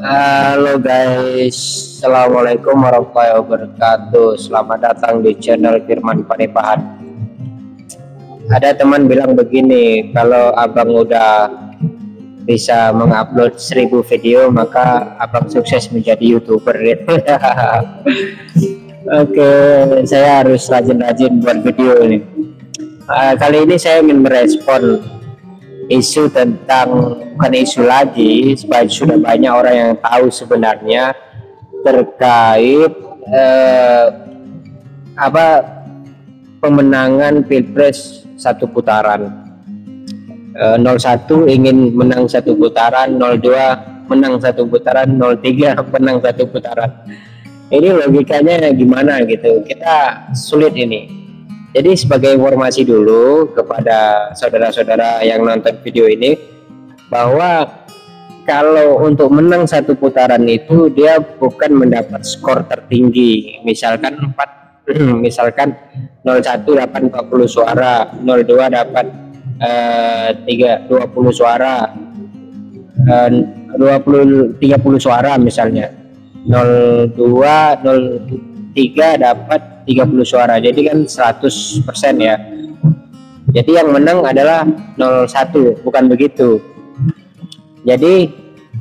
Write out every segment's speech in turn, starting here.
Halo guys, Assalamualaikum warahmatullahi wabarakatuh. Selamat datang di channel Firman Padepahan. Ada teman bilang begini, kalau abang udah bisa mengupload 1000 video maka abang sukses menjadi YouTuber. Oke, saya harus rajin-rajin buat video ini. Kali ini saya ingin merespon isu tentang, bukan isu lagi, sudah banyak orang yang tahu sebenarnya terkait pemenangan Pilpres satu putaran. 01 ingin menang satu putaran, 02 menang satu putaran, 03 menang satu putaran. Ini logikanya gimana gitu, kita sulit ini. Jadi sebagai informasi dulu kepada saudara-saudara yang nonton video ini, bahwa kalau untuk menang satu putaran itu dia bukan mendapat skor tertinggi, misalkan 01 dapat 40 suara, 02 dapat 20 suara, 30 suara misalnya, 03 dapat 30 suara, jadi kan 100% ya. Jadi yang menang adalah 01, bukan begitu. Jadi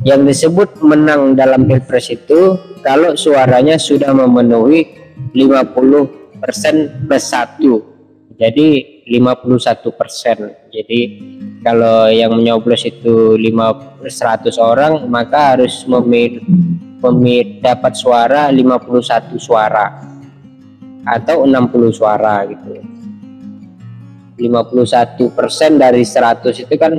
yang disebut menang dalam Pilpres itu kalau suaranya sudah memenuhi 50% plus 1, jadi 51%. Jadi kalau yang menyoblos itu 100 orang, maka harus dapat suara 51 suara atau 60 suara gitu. 51% dari 100 itu kan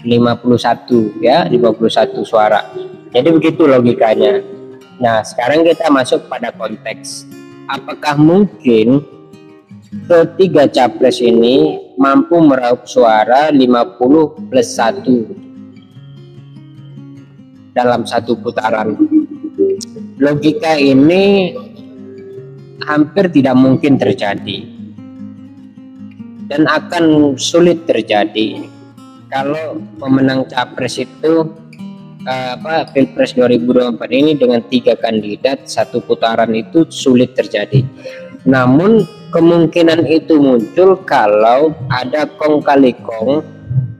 51 ya, 51 suara. Jadi begitu logikanya. Nah, sekarang kita masuk pada konteks. Apakah mungkin ketiga capres ini mampu meraup suara 50 plus 1 dalam satu putaran? Logika ini hampir tidak mungkin terjadi dan akan sulit terjadi kalau pemenang capres itu Pilpres 2024 ini dengan 3 kandidat satu putaran itu sulit terjadi. Namun kemungkinan itu muncul kalau ada kong kali kong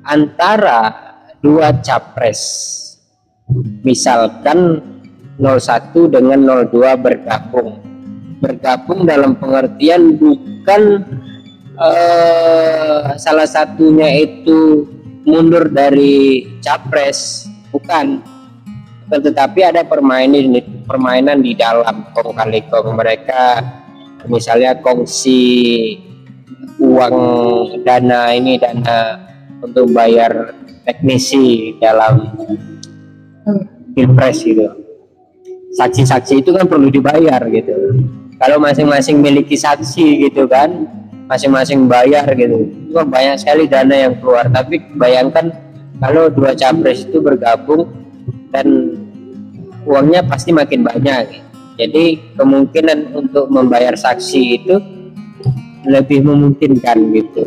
antara dua capres, misalkan 01 dengan 02 bergabung dalam pengertian bukan salah satunya itu mundur dari capres, bukan, tetapi ada permainan di dalam kong kali kong. Mereka misalnya kongsi uang, dana untuk bayar teknisi dalam Pilpres gitu. Saksi-saksi itu kan perlu dibayar gitu. Kalau masing-masing miliki saksi gitu kan, masing-masing bayar gitu, itu banyak sekali dana yang keluar. Tapi bayangkan kalau dua capres itu bergabung dan uangnya pasti makin banyak. Jadi kemungkinan untuk membayar saksi itu lebih memungkinkan gitu.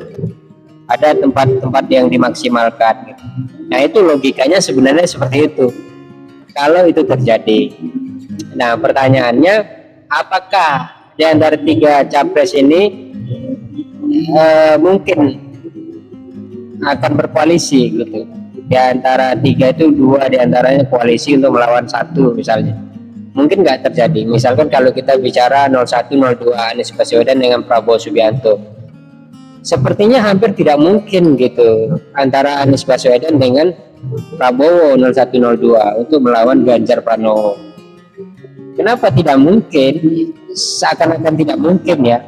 Ada tempat-tempat yang dimaksimalkan gitu. Nah, itu logikanya sebenarnya seperti itu kalau itu terjadi. Nah, pertanyaannya, apakah di antara 3 capres ini mungkin akan berkoalisi gitu? Di antara 3 itu 2 diantaranya koalisi untuk melawan 1 misalnya. Mungkin nggak terjadi. Misalkan kalau kita bicara 01, 02 Anies Baswedan dengan Prabowo Subianto, sepertinya hampir tidak mungkin gitu antara Anies Baswedan dengan Prabowo 01, 02 untuk melawan Ganjar Pranowo. Kenapa tidak mungkin? Seakan-akan tidak mungkin ya,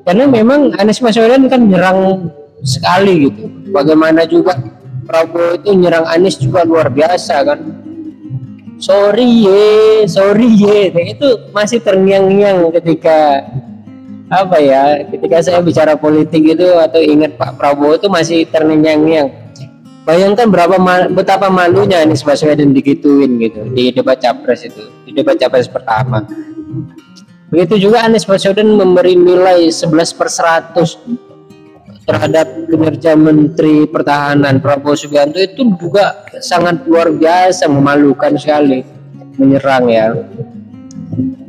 karena memang Anies Baswedan kan nyerang sekali gitu. Bagaimana juga Prabowo itu nyerang Anies juga luar biasa kan. Sorry ye, itu masih terngiang-ngiang ketika ketika saya bicara politik itu atau ingat Pak Prabowo itu masih terngiang-ngiang. Bayangkan betapa malunya Anies Baswedan digituin gitu di debat capres itu, di debat capres pertama. Begitu juga Anies Baswedan memberi nilai 11/100 terhadap kinerja Menteri Pertahanan Prabowo Subianto itu juga sangat luar biasa, memalukan sekali, menyerang ya.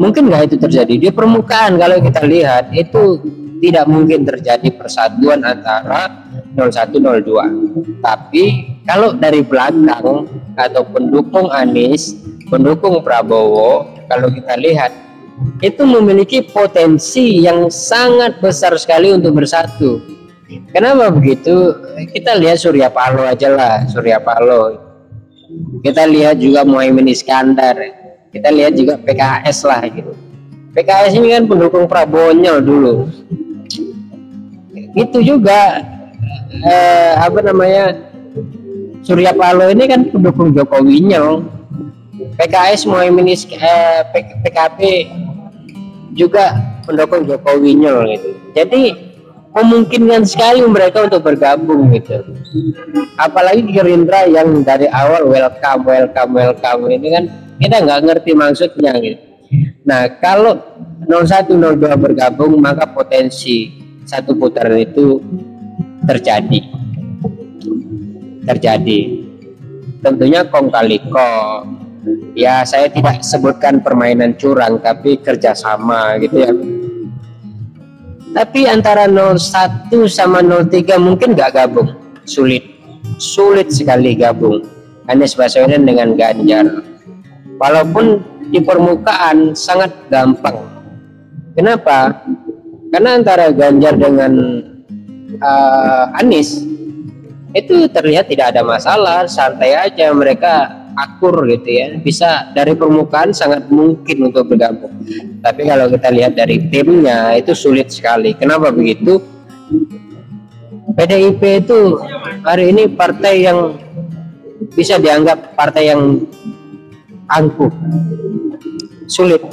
Mungkin nggak itu terjadi di permukaan. Kalau kita lihat itu tidak mungkin terjadi persatuan antara 0102. Tapi kalau dari belakang atau pendukung Anies, pendukung Prabowo, kalau kita lihat itu memiliki potensi yang sangat besar sekali untuk bersatu. Kenapa begitu? Kita lihat Surya Paloh aja lah, Surya Paloh. Kita lihat juga Muhaimin Iskandar. Kita lihat juga PKS lah gitu. PKS ini kan pendukung Prabowo-nya dulu. Itu juga Surya Paloh ini kan pendukung Jokowinya. PKS Muhaimin PKB juga pendukung Jokowinya gitu. Jadi memungkinkan sekali mereka untuk bergabung gitu. Apalagi Gerindra yang dari awal welcome ini kan kita nggak ngerti maksudnya gitu. Nah kalau 0102 bergabung maka potensi satu putaran itu terjadi. Tentunya kong kali kong. Ya saya tidak sebutkan permainan curang tapi kerjasama gitu ya. Tapi antara 01 sama 03 mungkin nggak gabung, sulit sekali gabung Anies Baswedan dengan Ganjar. Walaupun di permukaan sangat gampang. Kenapa? Karena antara Ganjar dengan Anies itu terlihat tidak ada masalah, santai aja, mereka akur gitu ya, bisa dari permukaan sangat mungkin untuk bergabung. Tapi kalau kita lihat dari timnya itu sulit sekali. Kenapa begitu? PDIP itu hari ini partai yang bisa dianggap partai yang angkuh, sulit.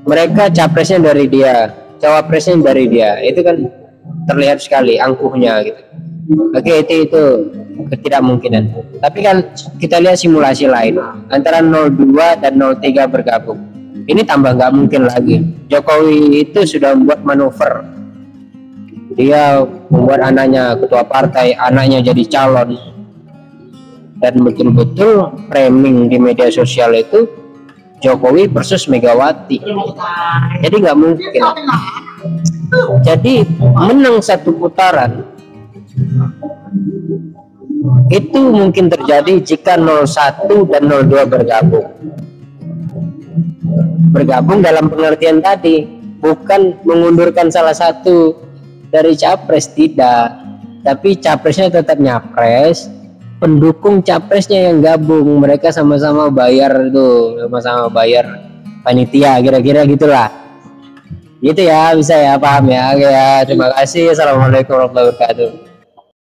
Mereka capresnya dari dia, cawapresnya dari dia, itu kan terlihat sekali angkuhnya gitu. Oke, itu ketidakmungkinan. Tapi kan kita lihat simulasi lain antara 02 dan 03 bergabung. Ini tambah nggak mungkin lagi. Jokowi itu sudah membuat manuver. Dia membuat anaknya ketua partai, anaknya jadi calon. Dan betul-betul framing di media sosial itu Jokowi versus Megawati. Jadi nggak mungkin. Jadi menang satu putaran itu mungkin terjadi jika 01 dan 02 bergabung dalam pengertian tadi, bukan mengundurkan salah satu dari capres, tidak, tapi capresnya tetap nyapres, pendukung capresnya yang gabung, mereka sama-sama bayar tuh, sama-sama bayar panitia, kira-kira gitulah. Gitu ya, bisa ya, paham ya. Oke ya, terima kasih. Assalamualaikum warahmatullahi wabarakatuh.